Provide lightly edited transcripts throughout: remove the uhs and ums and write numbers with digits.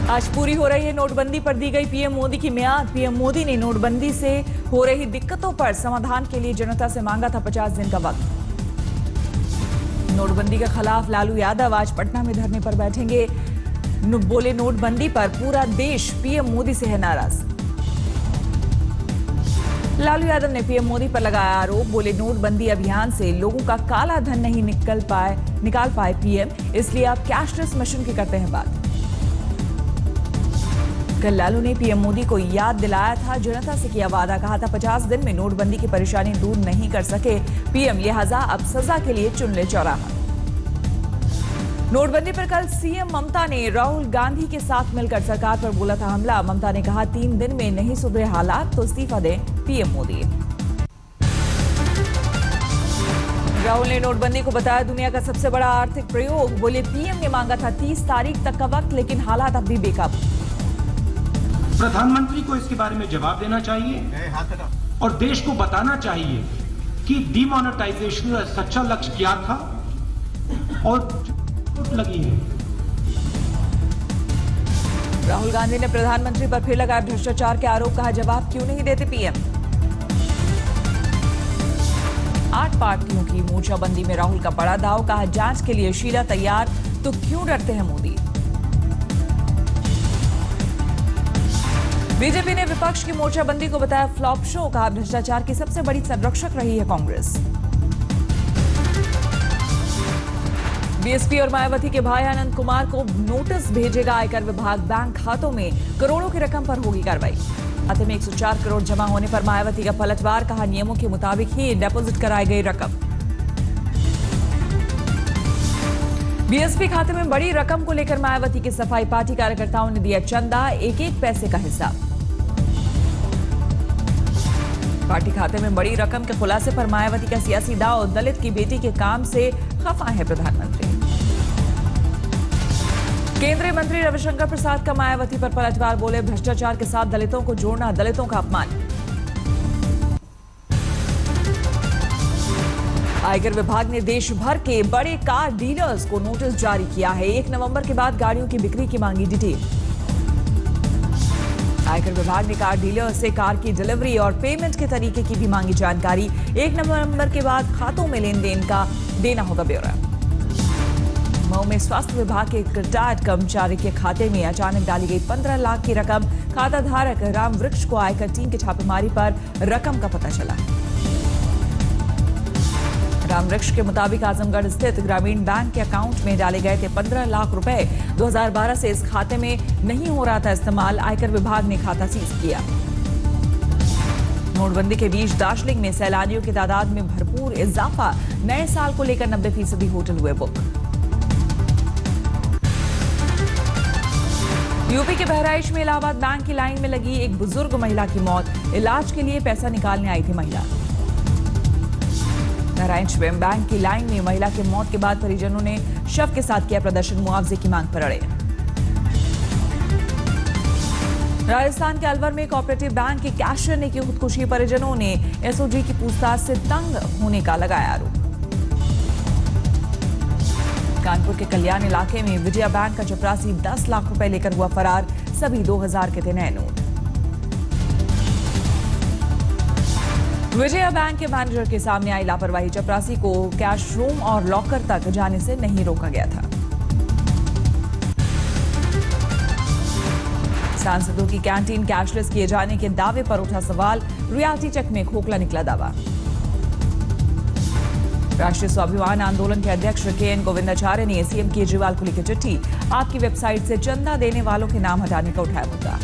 आज पूरी हो रही है नोटबंदी पर दी गई पीएम मोदी की मियाद। पीएम मोदी ने नोटबंदी से हो रही दिक्कतों पर समाधान के लिए जनता से मांगा था 50 दिन का वक्त। नोटबंदी के खिलाफ लालू यादव आज पटना में धरने पर बैठेंगे। बोले नोटबंदी पर पूरा देश पीएम मोदी से है नाराज। लालू यादव ने पीएम मोदी पर लगाया आरोप। बोले नोटबंदी अभियान से लोगों का काला धन नहीं निकाल पाए पीएम, इसलिए आप कैशलेस मशीन की करते हैं बात। कल लालू ने पीएम मोदी को याद दिलाया था, जनता से किया वादा, कहा था 50 दिन में नोटबंदी की परेशानी दूर नहीं कर सके पीएम, लिहाजा अब सजा के लिए चुन ले चौराहा। नोटबंदी पर कल सीएम ममता ने राहुल गांधी के साथ मिलकर सरकार पर बोला था हमला। ममता ने कहा 3 दिन में नहीं सुधरे हालात तो इस्तीफा दें पीएम मोदी। राहुल ने नोटबंदी को बताया दुनिया का सबसे बड़ा आर्थिक प्रयोग। बोले पीएम ने मांगा था 30 तारीख तक का वक्त, लेकिन हालात अब भी बेकाबू। प्रधानमंत्री को इसके बारे में जवाब देना चाहिए और देश को बताना चाहिए कि डिमोनेटाइजेशन का सच्चा लक्ष्य क्या था और लगी है। राहुल गांधी ने प्रधानमंत्री पर फिर लगाया भ्रष्टाचार के आरोप, कहा जवाब क्यों नहीं देते पीएम। 8 पार्टियों की मोर्चाबंदी में राहुल का बड़ा दाव, कहा जांच के लिए शीला तैयार तो क्यों डरते हैं मोदी। बीजेपी ने विपक्ष की मोर्चाबंदी को बताया फ्लॉप शो, कहा भ्रष्टाचार की सबसे बड़ी संरक्षक रही है कांग्रेस। बीएसपी और मायावती के भाई आनंद कुमार को नोटिस भेजेगा आयकर विभाग। बैंक खातों में करोड़ों की रकम पर होगी कार्रवाई। खाते में 104 करोड़ जमा होने पर मायावती का पलटवार, कहा नियमों के मुताबिक ही डिपॉजिट कराई गई रकम। बीएसपी खाते में बड़ी रकम को लेकर मायावती की सफाई, पार्टी कार्यकर्ताओं ने दिया चंदा, एक पैसे का हिस्सा। पार्टी खाते में बड़ी रकम के खुलासे पर मायावती का सियासी दाव, दलित की बेटी के काम से खफा है प्रधानमंत्री। केंद्रीय मंत्री रविशंकर प्रसाद का मायावती पर पलटवार, बोले भ्रष्टाचार के साथ दलितों को जोड़ना दलितों का अपमान। आयकर विभाग ने देश भर के बड़े कार डीलर्स को नोटिस जारी किया है। 1 नवंबर के बाद गाड़ियों की बिक्री की मांगी डिटेल। आयकर विभाग ने कार डीलर से कार की डिलीवरी और पेमेंट के तरीके की भी मांगी जानकारी। 1 नवंबर के बाद खातों में लेन देन का देना होगा ब्यौरा। मऊ में स्वास्थ्य विभाग के एक रिटायर्ड कर्मचारी के खाते में अचानक डाली गई 15 लाख की रकम। खाता धारक राम वृक्ष को आयकर टीम की छापेमारी पर रकम का पता चला। राम वृक्ष के मुताबिक आजमगढ़ स्थित ग्रामीण बैंक के अकाउंट में डाले गए थे 15 लाख रुपए। 2012 से इस खाते में नहीं हो रहा था इस्तेमाल। आयकर विभाग ने खाता सीज किया। नोटबंदी के बीच दार्जिलिंग में सैलानियों की तादाद में भरपूर इजाफा। नए साल को लेकर 90% होटल हुए बुक। यूपी के बहराइच में इलाहाबाद बैंक की लाइन में लगी एक बुजुर्ग महिला की मौत। इलाज के लिए पैसा निकालने आई थी महिला। बहराइच में बैंक की लाइन में महिला की मौत के बाद परिजनों ने शव के साथ किया प्रदर्शन, मुआवजे की मांग पर अड़े। राजस्थान के अलवर में कोऑपरेटिव बैंक के कैशियर ने की खुदकुशी। परिजनों ने एसओजी की पूछताछ से तंग होने का लगाया आरोप। कानपुर के कल्याण इलाके में विजया बैंक का चपरासी 10 लाख रुपए लेकर हुआ फरार। सभी 2000 के थे नए नोट। विजया बैंक के मैनेजर के सामने आई लापरवाही। चपरासी को कैश रूम और लॉकर तक जाने से नहीं रोका गया था। सांसदों की कैंटीन कैशलेस किए जाने के दावे पर उठा सवाल। रियलिटी चेक में खोखला निकला दावा। राष्ट्रीय स्वाभिमान आंदोलन के अध्यक्ष केएन गोविंदाचार्य ने सीएम केजरीवाल को लिखी चिट्ठी। आपकी वेबसाइट से चंदा देने वालों के नाम हटाने का उठाया मुद्दा।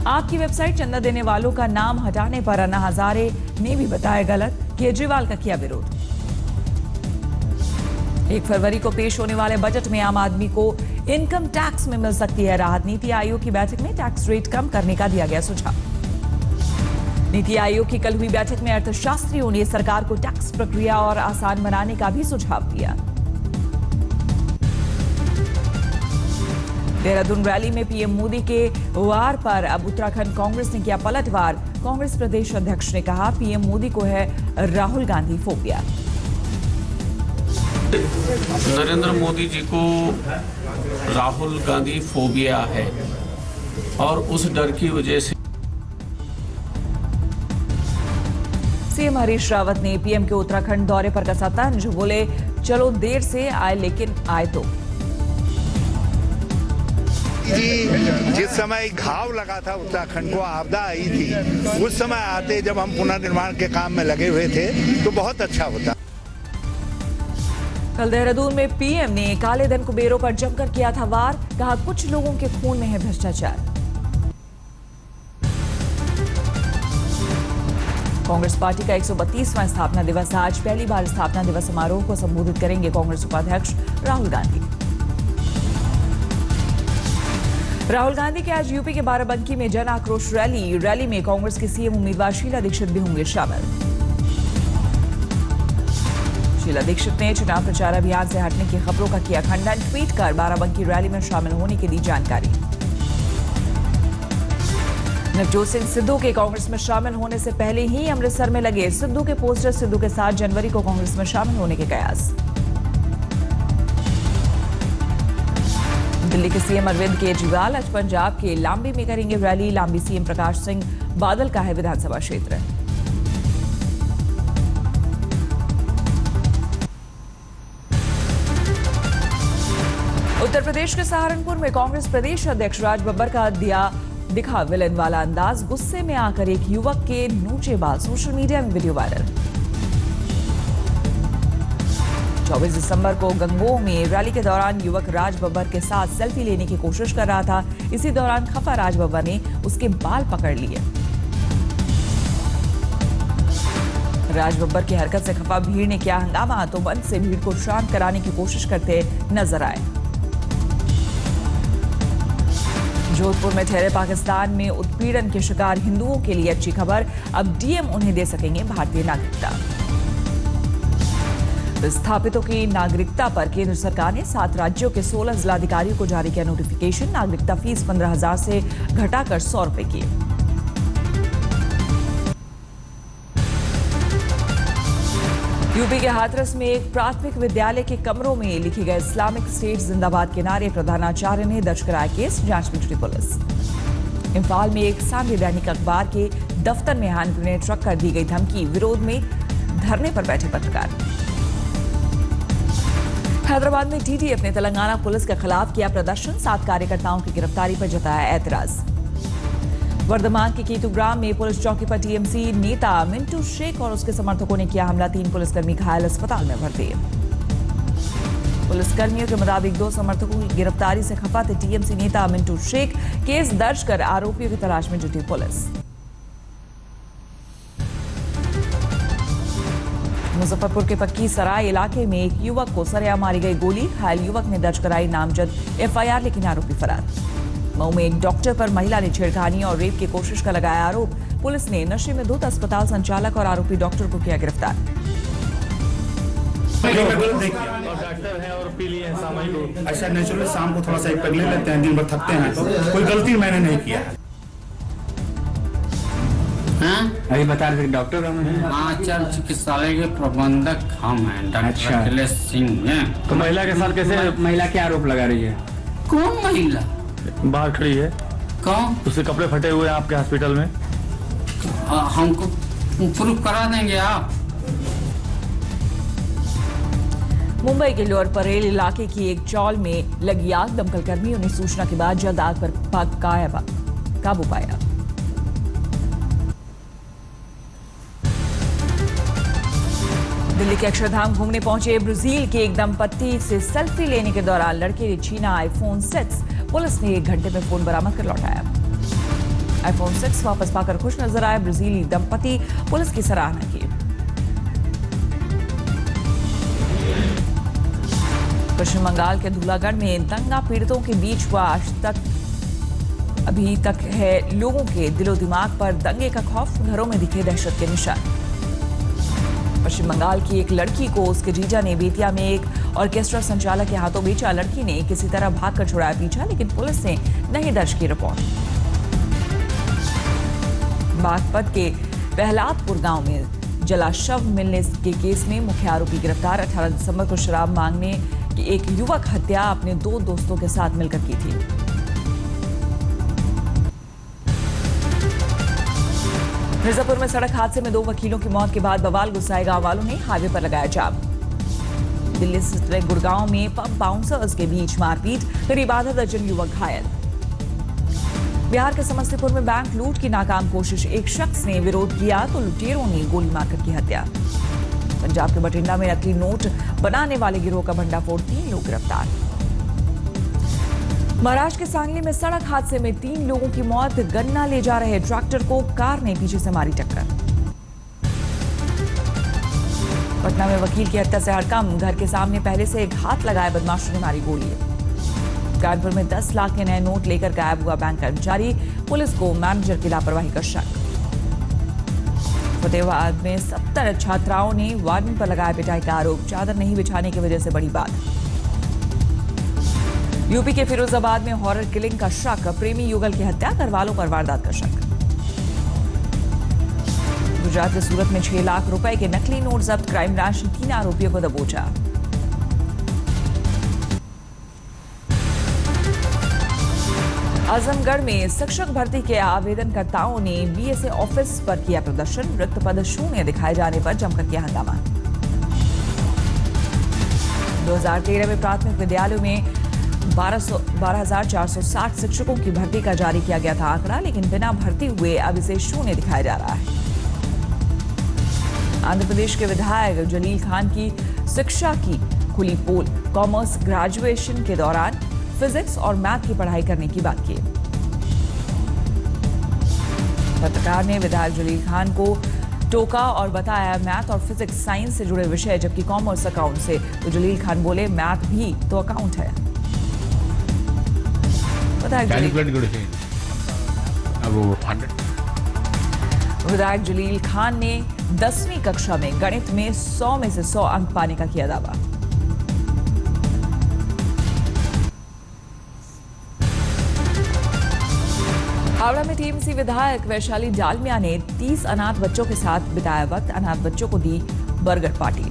आपकी वेबसाइट चंदा देने वालों का नाम हटाने पर अन्ना हजारे ने भी बताया गलत। केजरीवाल का किया विरोध। 1 फरवरी को पेश होने वाले बजट में आम आदमी को इनकम टैक्स में मिल सकती है राहत। नीति आयोग की बैठक में टैक्स रेट कम करने का दिया गया सुझाव। नीति आयोग की कल हुई बैठक में अर्थशास्त्रियों ने सरकार को टैक्स प्रक्रिया और आसान बनाने का भी सुझाव दिया। देहरादून रैली में पीएम मोदी के वार पर अब उत्तराखंड कांग्रेस ने किया पलटवार। कांग्रेस प्रदेश अध्यक्ष ने कहा पीएम मोदी को है राहुल गांधी फोबिया। नरेंद्र मोदी जी को राहुल गांधी फोबिया है और उस डर की वजह से सीएम हरीश रावत ने पीएम के उत्तराखंड दौरे पर कसा तंज, बोले चलो देर से आए लेकिन आए तो। जी जिस समय घाव लगा था उत्तराखंड को, आपदा आई थी, उस समय आते जब हम पुनर्निर्माण के काम में लगे हुए थे तो बहुत अच्छा होता। कल देहरादून में पीएम ने काले धन कुबेरों पर जमकर किया था वार, कहा कुछ लोगों के खून में है भ्रष्टाचार। कांग्रेस पार्टी का 132वां स्थापना दिवस आज, पहली बार स्थापना दिवस समारोह को संबोधित करेंगे कांग्रेस उपाध्यक्ष राहुल गांधी। राहुल गांधी के आज यूपी के बाराबंकी में जन आक्रोश रैली में कांग्रेस की सीएम उम्मीदवार शीला दीक्षित भी होंगे शामिल। शीला दीक्षित ने चुनाव प्रचार अभियान से हटने की खबरों का किया खंडन, ट्वीट कर बाराबंकी रैली में शामिल होने की दी जानकारी। नवजोत सिंह सिद्धू के कांग्रेस में शामिल होने से पहले ही अमृतसर में लगे सिद्धू के पोस्टर, सिद्धू के साथ जनवरी को कांग्रेस में शामिल होने के कयास। दिल्ली के सीएम अरविंद केजरीवाल आज पंजाब के लांबी में करेंगे रैली, लांबी सीएम प्रकाश सिंह बादल का है विधानसभा क्षेत्र। उत्तर प्रदेश के सहारनपुर में कांग्रेस प्रदेश अध्यक्ष राज बब्बर का दिखा विलन वाला अंदाज, गुस्से में आकर एक युवक के नोचे बाल, सोशल मीडिया में वीडियो वायरल। 24 दिसंबर को गंगोह में रैली के दौरान युवक राज बब्बर के साथ सेल्फी लेने की कोशिश कर रहा था। इसी दौरान खफा राज बब्बर ने उसके बाल पकड़ लिए। राज बब्बर की हरकत से खफा भीड़ ने किया हंगामा, तो मंच से भीड़ को शांत कराने की कोशिश करते नजर आए। जोधपुर में ठहरे पाकिस्तान में उत्पीड़न के शिकार हिंदुओं के लिए अच्छी खबर, अब डीएम उन्हें दे सकेंगे भारतीय नागरिकता। विस्थापितों की नागरिकता पर केंद्र सरकार ने 7 राज्यों के 16 जिलाधिकारियों को जारी किया नोटिफिकेशन, नागरिकता फीस 15,000 से घटाकर 100 रुपए की। यूपी के हाथरस में एक प्राथमिक विद्यालय के कमरों में लिखे गए इस्लामिक स्टेट जिंदाबाद के नारे, प्रधानाचार्य ने दर्ज कराया केस, जांच में जुटी पुलिस। इंफाल में एक सांझे दैनिक अखबार के दफ्तर में हैंड ग्रेनेड रख कर दी गई धमकी, विरोध में धरने पर बैठे पत्रकार। हैदराबाद में टीटीएफ ने तेलंगाना पुलिस के खिलाफ किया प्रदर्शन, 7 कार्यकर्ताओं की गिरफ्तारी पर जताया ऐतराज। वर्धमान के कीतुग्राम में पुलिस चौकी पर टीएमसी नेता मिंटू शेख और उसके समर्थकों ने किया हमला, 3 पुलिसकर्मी घायल, अस्पताल में भर्ती। पुलिसकर्मियों के मुताबिक 2 समर्थकों की गिरफ्तारी से खफा थे टीएमसी नेता मिंटू शेख, केस दर्ज कर आरोपियों की तलाश में जुटी पुलिस। मुजफ्फरपुर के पक्की सराय इलाके में एक युवक को सरेआम मारी गई गोली, घायल युवक ने दर्ज कराई नामजद एफआईआर, लेकिन आरोपी फरार। मऊ में एक डॉक्टर पर महिला ने छेड़खानी और रेप की कोशिश का लगाया आरोप, पुलिस ने नशे में धुत अस्पताल संचालक और आरोपी डॉक्टर को किया गिरफ्तार। डॉक्टर है और पी लिए सामयिक को ऐसा नेचुरली शाम को थोड़ा सा एक पैक ले लेते हैं, दिन भर थकते हैं, तो कोई गलती मैंने नहीं किया है। अभी बता रहे थे डॉक्टर हम आंचल चिकित्सालय के प्रबंधक हम हैं, डॉक्टर अखिलेश सिंह हैं। तो महिला के साथ कैसे, महिला क्या आरोप लगा रही है? कौन महिला? बाहर खड़ी है। कौन? उसके कपड़े फटे हुए हैं आपके हॉस्पिटल में। हमको प्रूफ करा देंगे आप। मुंबई के लोअर परेल इलाके की एक चौल में लगी आग, दमकल कर्मियों ने सूचना के बाद जल्द आग पर काबू पाया। दिल्ली के अक्षरधाम घूमने पहुंचे ब्राजील के एक दंपत्ति से सेल्फी लेने के दौरान लड़के ने छीना आईफोन 6, पुलिस ने 1 घंटे में फोन बरामद कर लौटाया। आईफोन 6 वापस पाकर खुश नजर आए ब्राजीली दंपत्ति, पुलिस की सराहना की। पश्चिम बंगाल के धूलागढ़ में दंगा पीड़ितों के बीच हुआ अभी तक है लोगों के दिलो दिमाग पर दंगे का खौफ, घरों में दिखे दहशत के निशान। पश्चिम बंगाल की एक लड़की को उसके जीजा ने बेतिया में एक ऑर्केस्ट्रा संचालक के हाथों बेचा, लड़की ने किसी तरह भागकर छुड़ाया पीछा, लेकिन पुलिस ने नहीं दर्ज की रिपोर्ट। बागपत के प्रहलादपुर गांव में जला शव मिलने के केस में मुख्य आरोपी गिरफ्तार। 18 दिसंबर को शराब मांगने की एक युवक हत्या अपने 2 दोस्तों के साथ मिलकर की थी। मिर्जापुर में सड़क हादसे में 2 वकीलों की मौत के बाद बवाल गुस्साए गांव वालों ने हाईवे पर लगाया जाम। दिल्ली से गुड़गांव में पंप बाउंसर्स के बीच मारपीट, करीब आधा दर्जन युवक घायल। बिहार के समस्तीपुर में बैंक लूट की नाकाम कोशिश, एक शख्स ने विरोध किया तो लुटेरों ने गोली मारकर की हत्या। पंजाब के बठिंडा में नकली नोट बनाने वाले गिरोह का भंडाफोड़, 3 लोग गिरफ्तार। महाराष्ट्र के सांगली में सड़क हादसे में 3 लोगों की मौत, गन्ना ले जा रहे ट्रैक्टर को कार ने पीछे से मारी टक्कर। पटना में वकील की हत्या से हड़कंप, घर के सामने पहले से घात लगाए बदमाशों ने मारी गोली। कानपुर में 10 लाख के नए नोट लेकर गायब हुआ बैंक कर्मचारी, पुलिस को मैनेजर की लापरवाही का शक। फतेहाबाद में 70 छात्राओं ने वार्डन पर लगाया पिटाई का आरोप, चादर नहीं बिछाने की वजह से बड़ी बात। यूपी के फिरोजाबाद में हॉरर किलिंग का शक, प्रेमी युगल की हत्या, घरवालों पर वारदात का शक। गुजरात के सूरत में 6 लाख रुपए के नकली नोट जब्त, क्राइम ब्रांच ने 3 आरोपियों को दबोचा। आजमगढ़ में शिक्षक भर्ती के आवेदनकर्ताओं ने बीएसए ऑफिस पर किया प्रदर्शन, रिक्त पद शून्य दिखाए जाने पर जमकर किया हंगामा। 2013 में प्राथमिक विद्यालयों में 12,460 शिक्षकों की भर्ती का जारी किया गया था आंकड़ा, लेकिन बिना भर्ती हुए अब इसे शून्य दिखाया जा रहा है। आंध्र प्रदेश के विधायक जलील खान की शिक्षा की खुली पोल, कॉमर्स ग्रेजुएशन के दौरान फिजिक्स और मैथ की पढ़ाई करने की बात की। पत्रकार ने विधायक जलील खान को टोका और बताया मैथ और फिजिक्स साइंस से जुड़े विषय, जबकि कॉमर्स अकाउंट से। तो जलील खान बोले मैथ भी तो अकाउंट है। विधायक जलील खान ने 10वीं कक्षा में गणित में 100 में से 100 अंक पाने का किया दावा। हावड़ा में टीएमसी विधायक वैशाली डालमिया ने 30 अनाथ बच्चों के साथ बिताया वक्त, अनाथ बच्चों को दी बर्गर पार्टी।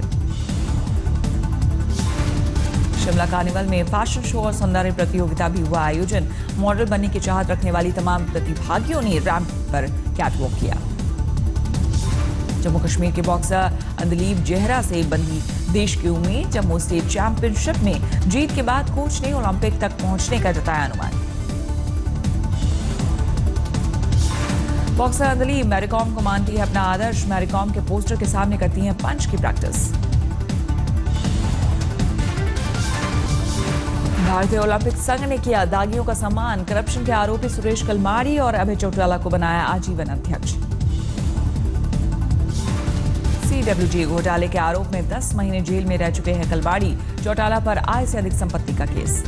शिमला कार्निवल में फैशन शो और सौंदर्य प्रतियोगिता भी हुआ आयोजन, मॉडल बनने की चाहत रखने वाली तमाम प्रतिभागियों ने रैंप पर कैटवॉक किया। जम्मू कश्मीर के बॉक्सर अंदलीब जेहरा से बंधी देश की उम्मीद, जम्मू स्टेट चैंपियनशिप में जीत के बाद कोच ने ओलंपिक तक पहुंचने का जताया अनुमान। बॉक्सर अंदलीब मैरीकॉम को मानती है अपना आदर्श, मैरीकॉम के पोस्टर के सामने करती हैं पंच की प्रैक्टिस। भारतीय ओलंपिक संघ ने किया दागियों का सम्मान, करप्शन के आरोपी सुरेश कलमाड़ी और अभय चौटाला को बनाया आजीवन अध्यक्ष। सीडब्ल्यूजी घोटाले के आरोप में 10 महीने जेल में रह चुके हैं कलमाड़ी, चौटाला पर आय से अधिक संपत्ति का केस।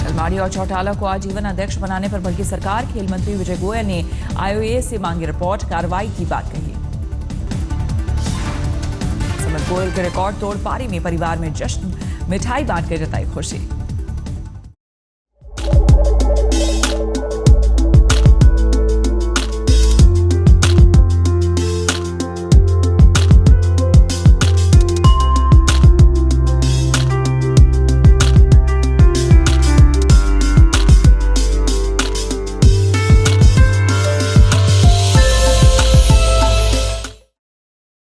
कलमाड़ी और चौटाला को आजीवन अध्यक्ष बनाने पर भड़की सरकार, खेल मंत्री विजय गोयल ने आईओए से मांगी रिपोर्ट, कार्रवाई की बात कही। गोयल के रिकॉर्ड तोड़ पारी में परिवार में जश्न, मिठाई बांट कर जताई खुशी।